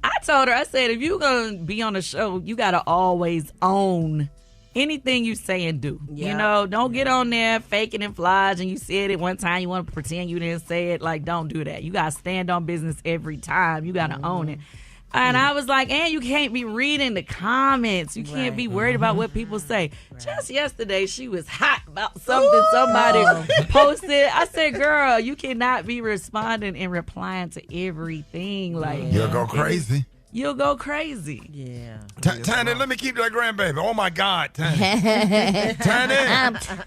I told her, I said, if you're going to be on a show, you got to always own anything you say and do. Yeah. You know, don't get on there faking and flies and you said it one time, you want to pretend you didn't say it. Like, don't do that. You got to stand on business every time. You got to own it. And I was like, and you can't be reading the comments. You can't be worried about what people say. Just yesterday, she was hot about something somebody posted. I said, girl, you cannot be responding and replying to everything. Like, You'll go crazy. You'll go crazy. Yeah. Tiny, let me keep that grandbaby. Oh my God, Tiny. Tiny.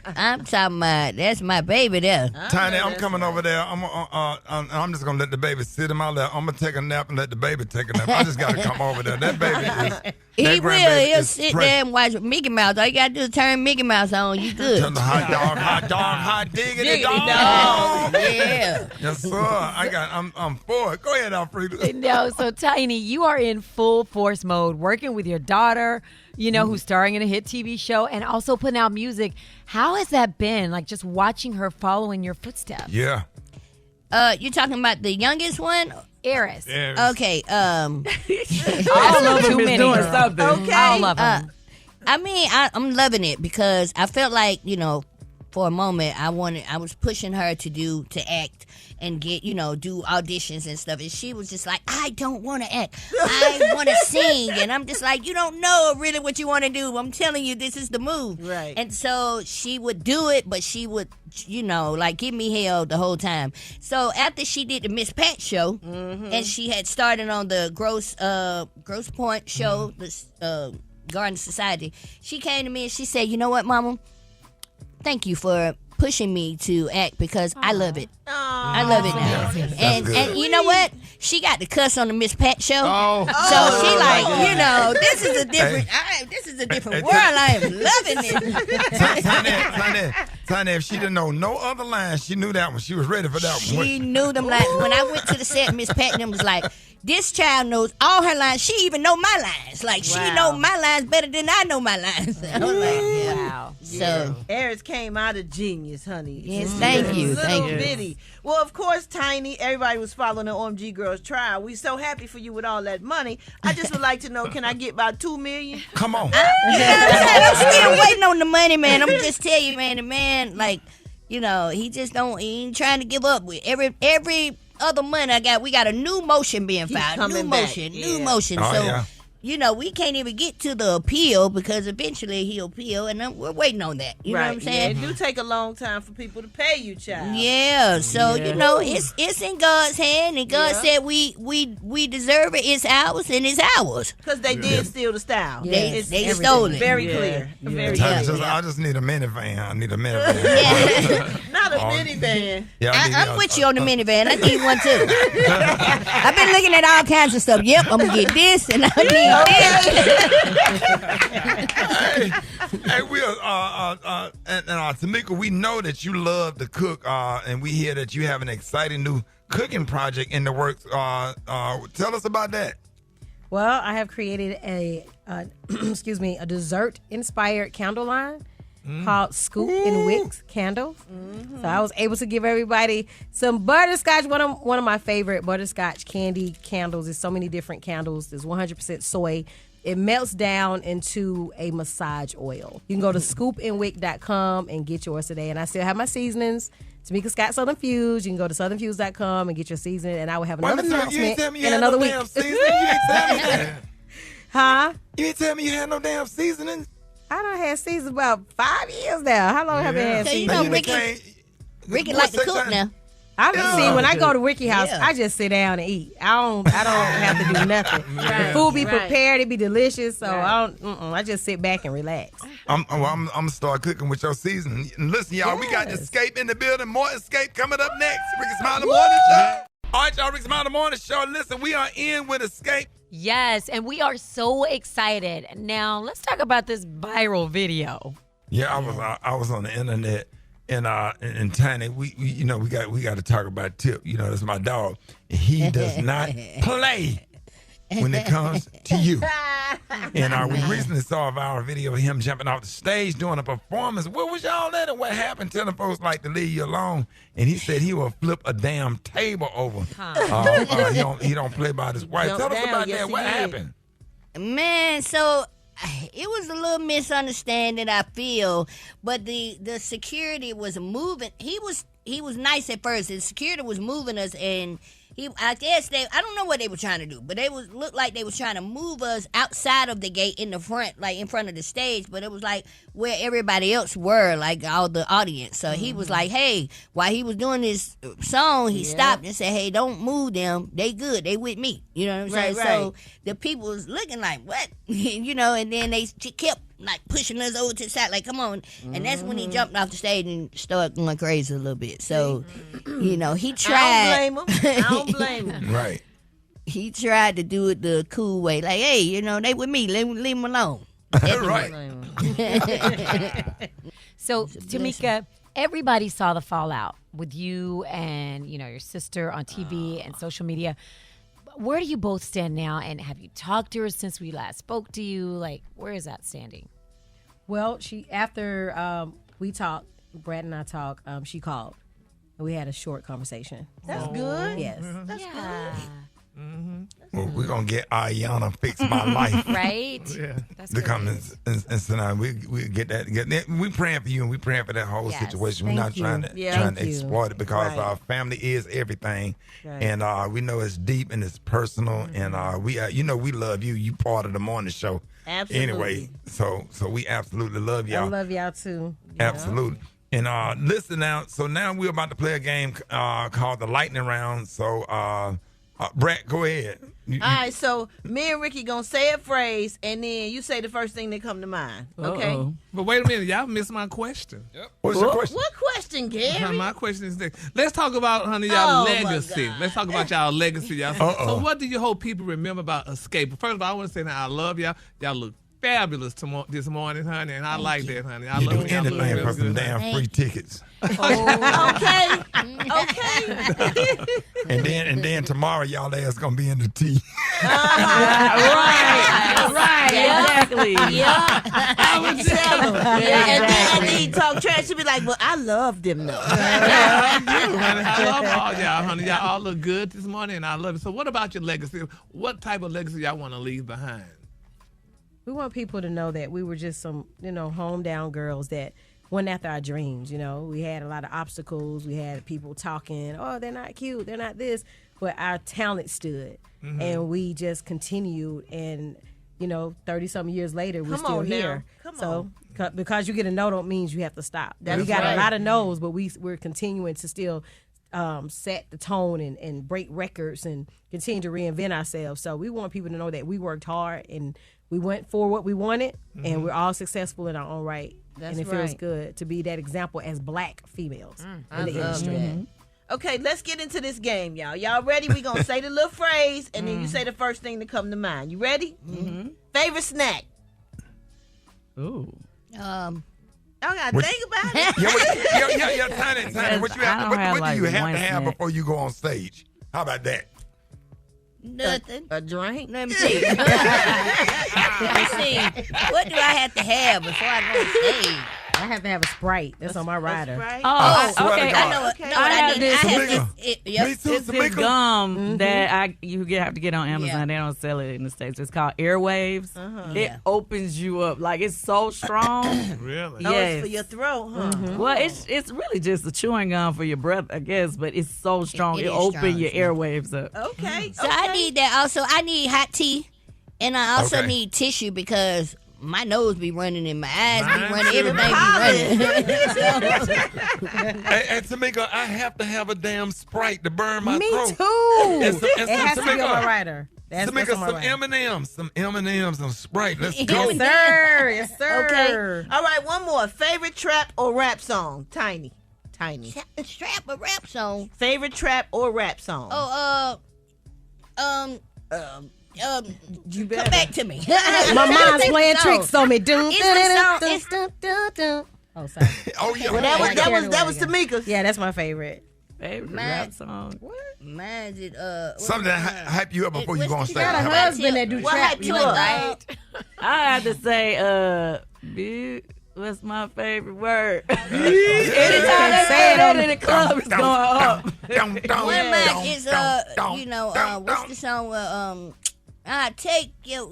I'm talking about, that's my baby there. Tiny, I'm coming over there. I'm just gonna let the baby sit in my lap. I'm gonna take a nap and let the baby take a nap. I just gotta come over there. That baby is. He will. He'll sit there and watch Mickey Mouse. All you gotta do is turn Mickey Mouse on. You good. Tell the hot dog, hot diggity dog. Yeah. Yes, sir. I'm for it. Go ahead, Alfreda. No, so Tiny, you are in full force mode, working with your daughter, you know, who's starring in a hit TV show and also putting out music. How has that been? Like just watching her follow in your footsteps. Yeah. You talking about the youngest one? Eris. Okay. All of them is doing something. Okay. All of them. I mean, I'm loving it because I felt like, you know, for a moment I was pushing her to act and get, you know, do auditions and stuff. And she was just like, I don't want to act. I want to sing. And I'm just like, you don't know really what you want to do. I'm telling you, this is the move. Right. And so she would do it, but she would, you know, like give me hell the whole time. So after she did the Miss Pat show, and she had started on the Gross Point show, the Garden Society, she came to me and she said, you know what, Mama? Thank you for pushing me to act because I love it. I love it now. And you know what? she got the cuss on the Miss Pat show. Oh. So she like, you know, this is a different world. I am loving this. Tanya, if she didn't know no other lines, she knew that one. She was ready for that one. She knew them lines. When I went to the set, Miss Pat and them was like, this child knows all her lines. She even know my lines. Like, she know my lines better than I know my lines. I was like, wow. So Eris came out a genius, honey. Yes, thank you. Little bitty. Well, of course, Tiny, everybody was following the OMG Girls trial. We so happy for you with all that money. I just would like to know, can I get about $2 million? Come on. I'm still waiting on the money, man. I'm just tell you, man, the man, like, you know, he ain't trying to give up. With every other money I got, we got a new motion being filed. New motion. Oh, so, yeah. you know, we can't even get to the appeal because eventually he'll appeal, and we're waiting on that. You know what I'm saying? Yeah, it do take a long time for people to pay you, child. Yeah, so you know it's in God's hand, and God said we deserve it. It's ours, and it's ours. Because they did steal the style. They stole it. Very clear. Very Tanya, clear. I just need a minivan. I need a minivan. Not a minivan. Yeah, I'm with you on the minivan. I need one too. I've been looking at all kinds of stuff. Yep, I'm gonna get this, and I need this. Hey, we are, and Tamika, we know that you love to cook, and we hear that you have an exciting new cooking project in the works. Tell us about that. Well, I have created a a dessert-inspired candle line called Scoop and Wicks Candles. So I was able to give everybody some butterscotch. One of my favorite butterscotch candy candles. There's so many different candles. There's 100% soy. It melts down into a massage oil. You can go to scoopandwick.com and get yours today. And I still have my seasonings. Tamika Scott Southern Fuse. You can go to southernfuse.com and get your seasoning. And I will have another announcement in another week. Huh? You ain't tell me you had no damn seasonings? I done had seasons about 5 years now. How long have I had seasons? You know, Ricky like to cook now. See, when I go to Ricky house, I just sit down and eat. I don't have to do nothing. Food be prepared, it be delicious. So I just sit back and relax. I'm gonna start cooking with your seasoning. And listen, y'all, we got Xscape in the building. More Xscape coming up next. Rickey Smiley Morning Show. All right, y'all, Rickey Smiley Morning Show. Listen, we are in with Xscape. Yes, and we are so excited. Now, let's talk about this viral video. Yeah, I was on the internet, and Tiny, we got to talk about Tip. You know, that's my dog. He does not play when it comes to you. And we recently saw a viral video of him jumping off the stage doing a performance. Where was y'all at, and what happened? Telling folks like to leave you alone. And he said he will flip a damn table over. He don't play by his wife. Tell us about that. What happened? Man, so it was a little misunderstanding, I feel, but the security was moving. He was nice at first. The security was moving us, and I guess I don't know what they were trying to do, but looked like they was trying to move us outside of the gate in the front, like in front of the stage, but it was like where everybody else were, like all the audience. So he was like, hey, while he was doing this song, he stopped and said, hey, don't move them. They good. They with me. You know what I'm saying? So the people was looking like, what? You know, and then they kept like pushing us over to the side, like, come on. And that's when he jumped off the stage and started going crazy a little bit. So, you know, he tried. I don't blame him. Right. He tried to do it the cool way. Like, hey, you know, they with me. Leave them alone. Right. So, Tamika, everybody saw the fallout with you and, you know, your sister on TV and social media. Where do you both stand now, and have you talked to her since we last spoke to you? Like, where is that standing? Well, after we talked, Brat and I talked, she called. And we had a short conversation. That's good. Yes. That's good. Well, we're going to get Ayana Fix My Life. Right? Yeah. To come and sit down. We get that. We praying for you, and we praying for that whole situation. We're not trying to exploit it, because our family is everything. Right. And we know it's deep and it's personal. And we love you. You part of the morning show. Absolutely. Anyway, so we absolutely love y'all. I love y'all too. Absolutely. And listen now. So now we're about to play a game called the Lightning Round. So Brat, go ahead. All right, so me and Ricky gonna say a phrase, and then you say the first thing that come to mind. Okay. Uh-oh. But wait a minute, y'all missed my question. Yep. What's your question? What question, Gary? My question is this. Let's talk about, honey, y'all legacy. Let's talk about y'all legacy, y'all. So what do you hope people remember about Xscape? First of all, I want to say that I love y'all. Y'all look fabulous this morning, honey, and I like that, honey. I you love do anything for some damn free tickets. Okay. And then tomorrow y'all ass gonna be in the tea. Right, exactly. Yeah. I would tell him. And then he talk trash. She be like, "Well, I love them though." I do, honey. I love all y'all, honey. Y'all all look good this morning, and I love it. So, what about your legacy? What type of legacy y'all want to leave behind? We want people to know that we were just some, home down girls that went after our dreams. We had a lot of obstacles. We had people talking, "Oh, they're not cute, they're not this," but our talent stood, and we just continued. And 30-something years later, we're still here. So because you get a no, don't means you have to stop. We got a lot of no's, but we're continuing to still set the tone and break records and continue to reinvent ourselves. So we want people to know that we worked hard and we went for what we wanted, and we're all successful in our own right. And it feels good to be that example as black females in the industry. Okay, let's get into this game, y'all. Y'all ready? We gonna say the little phrase, and then you say the first thing that come to mind. You ready? Favorite snack? Ooh. Y'all gotta think about it. Yeah, Tiny. What do you have to have before you go on stage? How about that? Nothing. A drink? Let me see. What do I have to have before I go on stage? I have to have a Sprite. That's on my rider. Oh, okay. I know what I have this. It's this gum that you have to get on Amazon. They don't sell it in the States. It's called Airwaves. It opens you up. Like, it's so strong. Really? Oh, it's for your throat, huh? Well, it's really just a chewing gum for your breath, I guess, but it's so strong. It opens your airwaves up. Okay. So I need that also. I need hot tea, and I also need tissue because my nose be running and my eyes be running. Everything be running. Hey, Tamika, I have to have a damn Sprite to burn my Me throat. too. And It has to be on my rider. Tamika, some M&Ms, some Sprite. Let's go. Yes, sir. Yes, sir. Okay. All right, one more. Favorite trap or rap song? Tiny. Trap or rap song? Favorite trap or rap song? You come back to me. My mom's playing tricks on me. It's the song. Oh, sorry. Oh, yeah. Well, that was Tamika's. Yeah, that's my favorite. Favorite rap song. What? Mine's something that hype you up before you go on stage. You got a husband that do trap. You right? I have to say, what's my favorite word? Anytime they say that in the club, it's going up. One mine is what's the song where I take your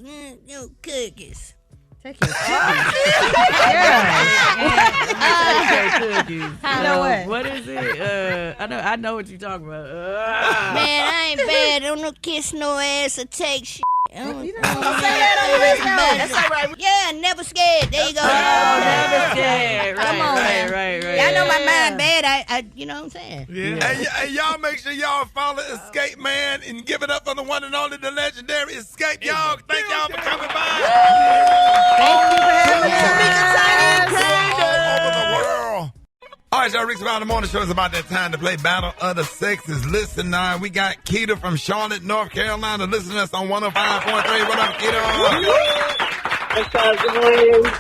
cookies. Take your cookies. What is it? I know what you're talking about. Man, I ain't bad. Don't no kiss no ass or take shit. That's all right. Yeah, never scared. There you go. Never scared. Come on, man. Right. Y'all know my mind bad. I you know what I'm saying? Yeah. Hey, y'all make sure y'all follow Xscape, man, and give it up for the one and only, the legendary Xscape. Y'all, thank y'all for coming by. Thank you for having us. All over the world. All right, y'all, Rick's Around the Morning Show is about that time to play Battle of the Sexes. Listen, now, we got Keita from Charlotte, North Carolina, listening to us on 105.3. What up, Keita? What's up, good morning?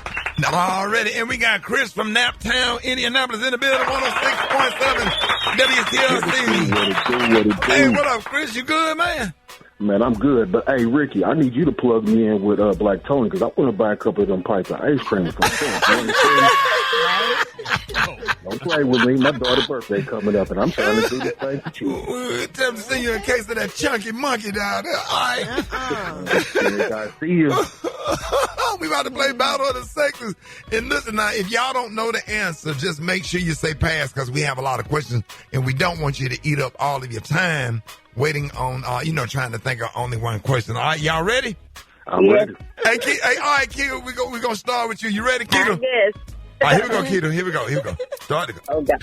Already, and we got Chris from Naptown, Indianapolis, in the building, 106.7 WTLC. Hey, what up, Chris? You good, man? Man, I'm good, but hey, Ricky, I need you to plug me in with Black Tony because I want to buy a couple of them pipes of ice cream from him. Don't play with me. My daughter's birthday coming up, and I'm trying to do the same for you. Tell them to send you a case of that chunky monkey down there. All right. I see you. We about to play Battle of the Sexes. And listen, now, if y'all don't know the answer, just make sure you say pass because we have a lot of questions, and we don't want you to eat up all of your time waiting on, trying to think of only one question. All right, y'all ready? I'm ready. Hey, all right, Keita, we're going to start with you. You ready, Keita? Yes. All right, here we go, Keita. Here we go. Start it. Okay.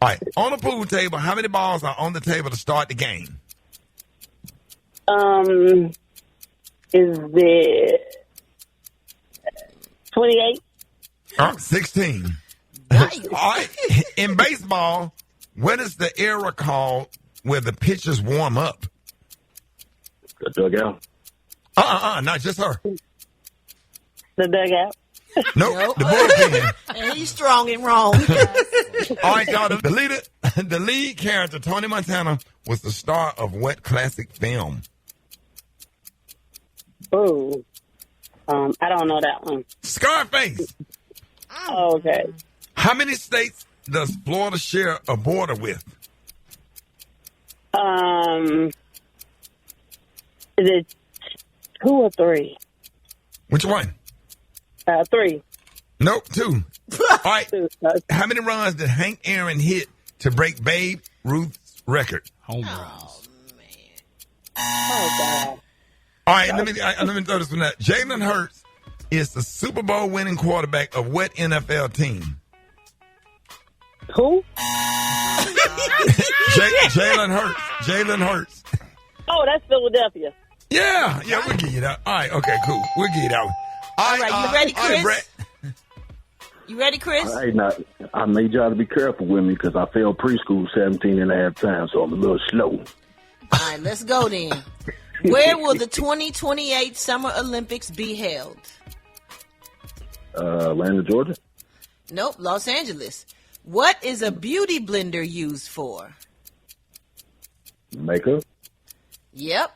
All right, on the pool table, how many balls are on the table to start the game? Is it 28? 16. All right. In baseball, what is the era called where the pitchers warm up? The dugout. Not just her. The dugout. Nope. The bullpen. And he's strong and wrong. All right, y'all. The lead character, Tony Montana, was the star of what classic film? Oh, I don't know that one. Scarface. Oh, okay. How many states does Florida share a border with? Is it 2 or 3? Which one? 3. Nope, 2. All right. How many runs did Hank Aaron hit to break Babe Ruth's record? Home runs. Oh, God. All right, let me throw this one out. Jalen Hurts is the Super Bowl winning quarterback of what NFL team? Who? Jalen Hurts. Jalen Hurts. Oh, that's Philadelphia. Yeah, we'll give you that. All right, okay, cool. We'll give you that one. All right, you ready, Chris? All right, Brat. You ready, Chris? All right, now, I made y'all to be careful with me because I failed preschool 17 and a half times, so I'm a little slow. All right, let's go then. Where will the 2028 Summer Olympics be held? Atlanta, Georgia. Nope, Los Angeles. What is a beauty blender used for? Makeup. Yep.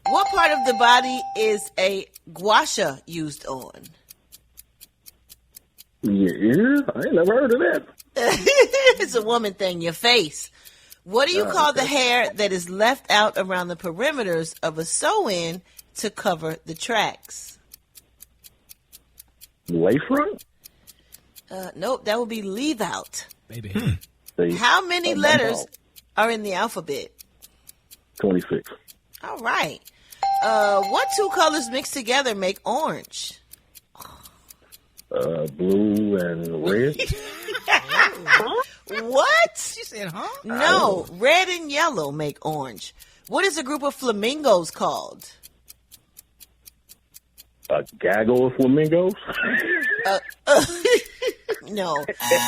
What part of the body is a gua sha used on? Your ear? I ain't never heard of that. It's a woman thing, your face. What do you call the hair that is left out around the perimeters of a sew-in to cover the tracks? Lay front? Nope, that would be leave out. Baby. How many letters are in the alphabet? 26. All right. What 2 colors mixed together make orange? Blue and red. What? She said, huh? No, red and yellow make orange. What is a group of flamingos called? A gaggle of flamingos? No,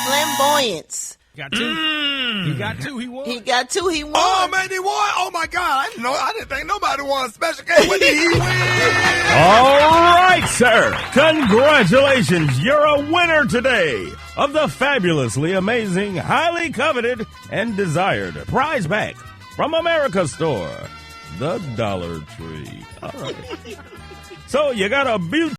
flamboyance. Got 2. You got 2. He won. He got 2. He won. Oh, man, he won. Oh, my God. I didn't think nobody won a special game. What did he win? All right, sir. Congratulations. You're a winner today of the fabulously amazing, highly coveted, and desired prize pack from America's Store, the Dollar Tree. All right. So you got a beauty.